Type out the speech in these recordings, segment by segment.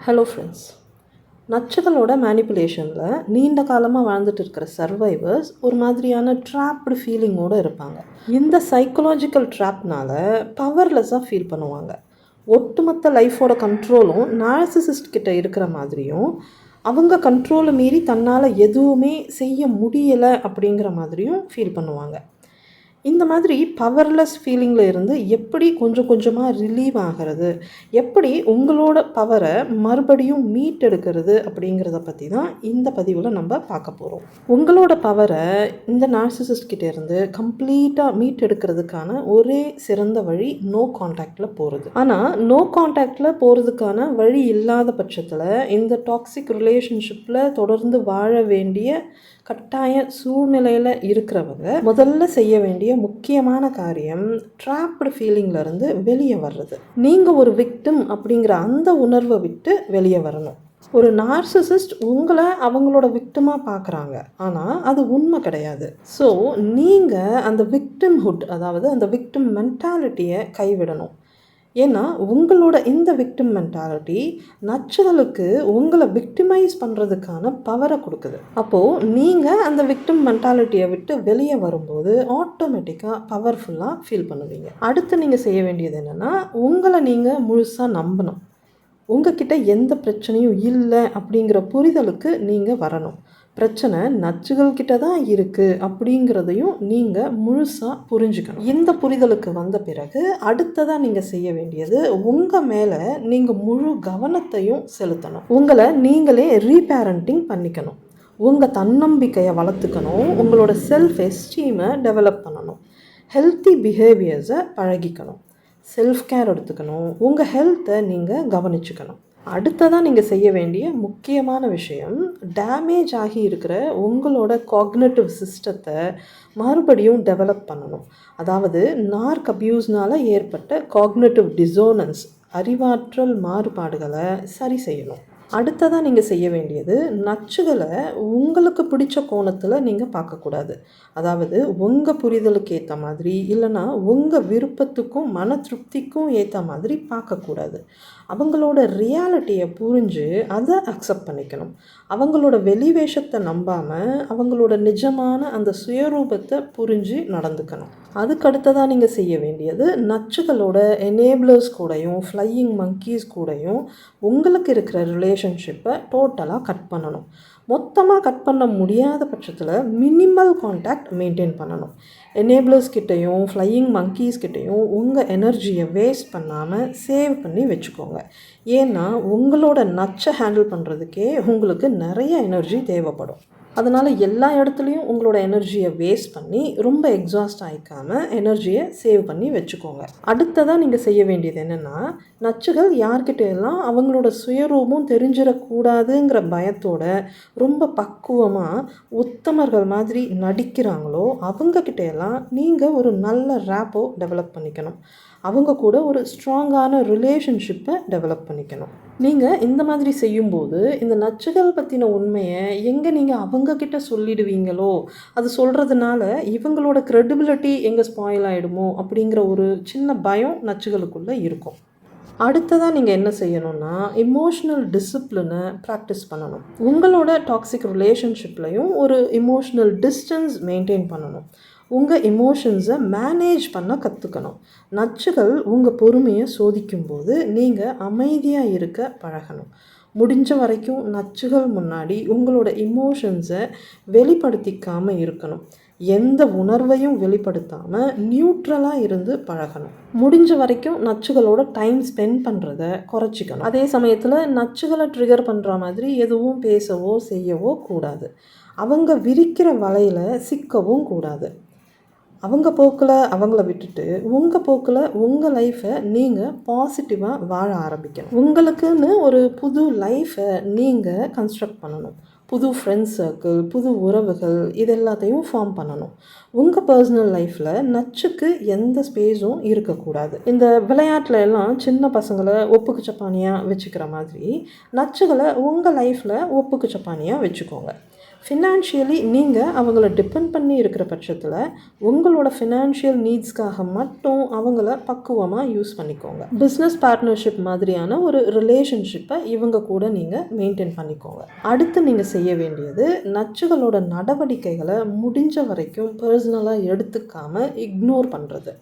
Hello friends. நச்சுகளோட மேனிப்புலேஷனில் நீண்ட காலமாக வாழ்ந்துட்டு இருக்கிற சர்வைவர்ஸ் ஒரு மாதிரியான ட்ராப்டு ஃபீலிங்கோடு இருப்பாங்க. இந்த சைக்கலாஜிக்கல் ட்ராப்னால் பவர்லெஸ்ஸாக ஃபீல் பண்ணுவாங்க. ஒட்டுமொத்த லைஃபோட கண்ட்ரோலும் நார்சிசிஸ்ட் கிட்ட இருக்கிற மாதிரியும், அவங்க கண்ட்ரோலை மீறி தன்னால் எதுவுமே செய்ய முடியலை அப்படிங்கிற மாதிரியும் ஃபீல் பண்ணுவாங்க. இந்த மாதிரி பவர்லெஸ் ஃபீலிங்கில் இருந்து எப்படி கொஞ்சம் கொஞ்சமாக ரிலீவ் ஆகிறது, எப்படி உங்களோட பவரை மறுபடியும் மீட்டெடுக்கிறது அப்படிங்கிறத பற்றி தான் இந்த பதிவில் நம்ம பார்க்க போகிறோம். உங்களோட பவரை இந்த நார்சிசிஸ்ட் கிட்டே இருந்து கம்ப்ளீட்டாக மீட்டெடுக்கிறதுக்கான ஒரே சிறந்த வழி நோ கான்டாக்டில் போகிறது. ஆனால் நோ கான்டாக்டில் போகிறதுக்கான வழி இல்லாத பட்சத்தில் இந்த டாக்ஸிக் ரிலேஷன்ஷிப்பில் தொடர்ந்து வாழ வேண்டிய கட்டாய சூழ்நிலையில் இருக்கிறவங்க முதல்ல செய்ய வேண்டிய முக்கியமான காரியம் ட்ராப்டு ஃபீலிங்லேருந்து வெளியே வர்றது. நீங்கள் ஒரு விக்டிம் அப்படிங்கிற அந்த உணர்வை விட்டு வெளியே வரணும். ஒரு நார்சிசிஸ்ட் உங்களை அவங்களோட விக்டிமாக பார்க்குறாங்க, ஆனால் அது உண்மை கிடையாது. ஸோ நீங்கள் அந்த விக்டிம்ஹுட், அதாவது அந்த விக்டிம் மென்டாலிட்டியை கைவிடணும். ஏன்னா உங்களோட இந்த விக்டிம் மென்டாலிட்டி நச்சுகளுக்கு உங்களை விக்டிமைஸ் பண்ணுறதுக்கான பவரை கொடுக்குது. அப்போது நீங்கள் அந்த விக்டிம் மென்டாலிட்டியை விட்டு வெளியே வரும்போது ஆட்டோமேட்டிக்காக பவர்ஃபுல்லாக ஃபீல் பண்ணுவீங்க. அடுத்து நீங்கள் செய்ய வேண்டியது என்னென்னா, உங்களை நீங்கள் முழுசாக நம்பணும். உங்ககிட்ட எந்த பிரச்சனையும் இல்லை அப்படிங்கிற புரிதலுக்கு நீங்கள் வரணும். பிரச்சனை நச்சுகள்கிட்ட தான் இருக்குது அப்படிங்கிறதையும் நீங்கள் முழுசாக புரிஞ்சுக்கணும். இந்த புரிதலுக்கு வந்த பிறகு அடுத்ததாக நீங்கள் செய்ய வேண்டியது, உங்கள் மேலே நீங்கள் முழு கவனத்தையும் செலுத்தணும். உங்களை நீங்களே ரீபேரண்டிங் பண்ணிக்கணும். உங்கள் தன்னம்பிக்கையை வளர்த்துக்கணும். உங்களோட செல்ஃப் எஸ்டீமை டெவலப் பண்ணணும். ஹெல்த்தி பிஹேவியர்ஸை பழகிக்கணும். செல்ஃப் கேர் எடுத்துக்கணும். உங்கள் ஹெல்த்தை நீங்கள் கவனிச்சுக்கணும். அடுத்ததாக நீங்கள் செய்ய வேண்டிய முக்கியமான விஷயம், டேமேஜ் ஆகி இருக்கிற உங்களோட காக்னிட்டிவ் சிஸ்டத்தை மறுபடியும் டெவலப் பண்ணணும். அதாவது நார்க் அப்யூஸ்னால் ஏற்பட்ட காக்னிட்டிவ் டிசோனன்ஸ், அறிவாற்றல் மாறுபாடுகளை சரி செய்யணும். அடுத்ததாக நீங்கள் செய்ய வேண்டியது, நச்சுகளை உங்களுக்கு பிடிச்ச கோணத்தில் நீங்கள் பார்க்கக்கூடாது. அதாவது உங்கள் புரிதலுக்கு ஏற்ற மாதிரி, இல்லைனா உங்கள் விருப்பத்துக்கும் மன திருப்திக்கும் ஏற்ற மாதிரி பார்க்கக்கூடாது. அவங்களோட ரியாலிட்டியை புரிஞ்சு அதை அக்செப்ட் பண்ணிக்கணும். அவங்களோட வெளிவேஷத்தை நம்பாமல் அவங்களோட நிஜமான அந்த சுயரூபத்தை புரிஞ்சு நடந்துக்கணும். அதுக்கடுத்ததாக நீங்கள் செய்ய வேண்டியது, நச்சுகளோட எனேபிளர்ஸ் கூடயும் ஃப்ளையிங் மங்கீஸ் கூடயும் உங்களுக்கு இருக்கிற ரிலேஷன்ஷிப்பை டோட்டலாக கட் பண்ணணும். மொத்தமாக கட் பண்ண முடியாத பட்சத்தில் மினிமல் கான்டாக்ட் மெயின்டைன் பண்ணணும். எனேபிளர்ஸ் கிட்டையும் ஃப்ளையிங் மங்கீஸ் கிட்டையும் உங்கள் எனர்ஜியை வேஸ்ட் பண்ணாமல் சேவ் பண்ணி வச்சுக்கோங்க. ஏன்னா உங்களோட நச்சை ஹேண்டில் பண்ணுறதுக்கே உங்களுக்கு நிறைய எனர்ஜி தேவைப்படும். அதனால் எல்லா இடத்துலையும் உங்களோட எனர்ஜியை வேஸ்ட் பண்ணி ரொம்ப எக்ஸாஸ்ட் ஆகிக்காமல் எனர்ஜியை சேவ் பண்ணி வச்சுக்கோங்க. அடுத்ததாக நீங்கள் செய்ய வேண்டியது என்னென்னா, நச்சுகள் யார்கிட்ட எல்லாம் அவங்களோட சுயரூபம் தெரிஞ்சிடக்கூடாதுங்கிற பயத்தோட ரொம்ப பக்குவமாக உத்தமர்கள் மாதிரி நடிக்கிறாங்களோ அவங்கக்கிட்ட எல்லாம் நீங்கள் ஒரு நல்ல ரேப்போ டெவலப் பண்ணிக்கணும். அவங்க கூட ஒரு ஸ்ட்ராங்கான ரிலேஷன்ஷிப்பை டெவலப் பண்ணிக்கணும். நீங்கள் இந்த மாதிரி செய்யும்போது இந்த நச்சுகள் பற்றின உண்மையை எங்கே நீங்கள் அவங்கக்கிட்ட சொல்லிடுவீங்களோ, அது சொல்கிறதுனால இவங்களோட க்ரெடிபிலிட்டி எங்கே ஸ்பாயில் ஆகிடுமோ அப்படிங்கிற ஒரு சின்ன பயம் நச்சுகளுக்குள்ளே இருக்கும். அடுத்ததாக நீங்கள் என்ன செய்யணும்னா, இமோஷ்னல் டிசிப்ளினை ப்ராக்டிஸ் பண்ணணும். உங்களோட டாக்ஸிக் ரிலேஷன்ஷிப்லையும் ஒரு இமோஷ்னல் டிஸ்டன்ஸ் மெயின்டைன் பண்ணணும். உங்கள் எமோஷன்ஸை மேனேஜ் பண்ண கற்றுக்கணும். நச்சுகள் உங்கள் பொறுமையை சோதிக்கும்போது நீங்கள் அமைதியாக இருக்க பழகணும். முடிஞ்ச வரைக்கும் நச்சுகள் முன்னாடி உங்களோட எமோஷன்ஸை வெளிப்படுத்திக்காமல் இருக்கணும். எந்த உணர்வையும் வெளிப்படுத்தாமல் நியூட்ரலாக இருந்து பழகணும். முடிஞ்ச வரைக்கும் நச்சுகளோட டைம் ஸ்பெண்ட் பண்ணுறதை குறைச்சிக்கணும். அதே சமயத்தில் நச்சுகளை ட்ரிகர் பண்ணுற மாதிரி எதுவும் பேசவோ செய்யவோ கூடாது. அவங்க விரிக்கிற வலையில் சிக்கவும் கூடாது. அவங்க போக்கில் அவங்கள விட்டுட்டு உங்கள் போக்கில் உங்கள் லைஃப்பை நீங்கள் பாசிட்டிவாக வாழ ஆரம்பிக்கணும். உங்களுக்குன்னு ஒரு புது லைஃப்பை நீங்கள் கன்ஸ்ட்ரக்ட் பண்ணணும். புது ஃப்ரெண்ட்ஸ் சர்க்கிள், புது உறவுகள், இது எல்லாத்தையும் ஃபார்ம் பண்ணணும். உங்கள் பர்சனல் லைஃப்பில் நச்சுக்கு எந்த ஸ்பேஸும் இருக்கக்கூடாது. இந்த விளையாட்டில் எல்லாம் சின்ன பசங்களை ஒப்புக்கு சப்பானியாக வச்சுக்கிற மாதிரி நச்சுகளை உங்கள் லைஃப்பில் ஒப்புக்கு சப்பானியாக வச்சுக்கோங்க. ஃபினான்ஷியலி நீங்கள் அவங்கள டிபெண்ட் பண்ணி இருக்கிற பட்சத்தில் உங்களோட ஃபினான்ஷியல் நீட்ஸ்க்காக மட்டும் அவங்கள பக்குவமாக யூஸ் பண்ணிக்கோங்க. பிஸ்னஸ் பார்ட்னர்ஷிப் மாதிரியான ஒரு ரிலேஷன்ஷிப்பை இவங்க கூட நீங்கள் மெயின்டைன் பண்ணிக்கோங்க. அடுத்து நீங்கள் செய்ய வேண்டியது நச்சுகளோட நடவடிக்கைகளை முடிஞ்ச வரைக்கும் பர்சனலாக எடுத்துக்காமல் இக்னோர் பண்ணுறது.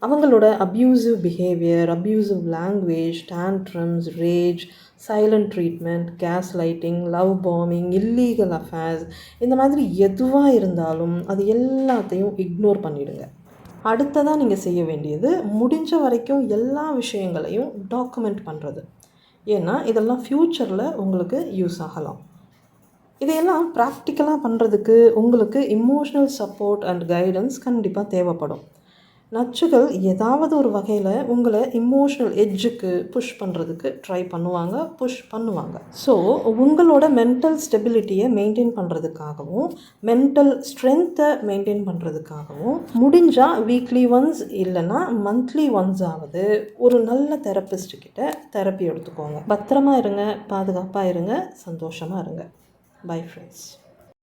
அவங்களோட abusive behaviour, abusive language, tantrums, rage, silent treatment, gas lighting, love bombing, illegal affairs, இந்த மாதிரி எதுவாக இருந்தாலும் அது எல்லாத்தையும் இக்னோர் பண்ணிவிடுங்க. அடுத்ததாக நீங்கள் செய்ய வேண்டியது முடிஞ்ச வரைக்கும் எல்லா விஷயங்களையும் டாக்குமெண்ட் பண்ணுறது. ஏன்னா இதெல்லாம் ஃப்யூச்சரில் உங்களுக்கு யூஸ் ஆகலாம். இதையெல்லாம் ப்ராக்டிக்கலாக பண்ணுறதுக்கு உங்களுக்கு இமோஷ்னல் சப்போர்ட் அண்ட் கைடன்ஸ் கண்டிப்பாக தேவைப்படும். நச்சுகள் ஏதாவது ஒரு வகையில் உங்களை இமோஷ்னல் எட்ஜுக்கு புஷ் பண்ணுறதுக்கு ட்ரை பண்ணுவாங்க. ஸோ உங்களோட மென்டல் ஸ்டெபிலிட்டியை மெயின்டைன் பண்ணுறதுக்காகவும் மென்டல் ஸ்ட்ரென்த்தை மெயின்டைன் பண்ணுறதுக்காகவும் முடிஞ்சால் வீக்லி ஒன்ஸ் இல்லைன்னா மந்த்லி ஒன்ஸாவது ஒரு நல்ல தெரப்பிஸ்ட்கிட்ட தெரப்பி எடுத்துக்கோங்க. பத்திரமா இருங்க, பாதுகாப்பாக இருங்க, சந்தோஷமாக இருங்க. Bye friends.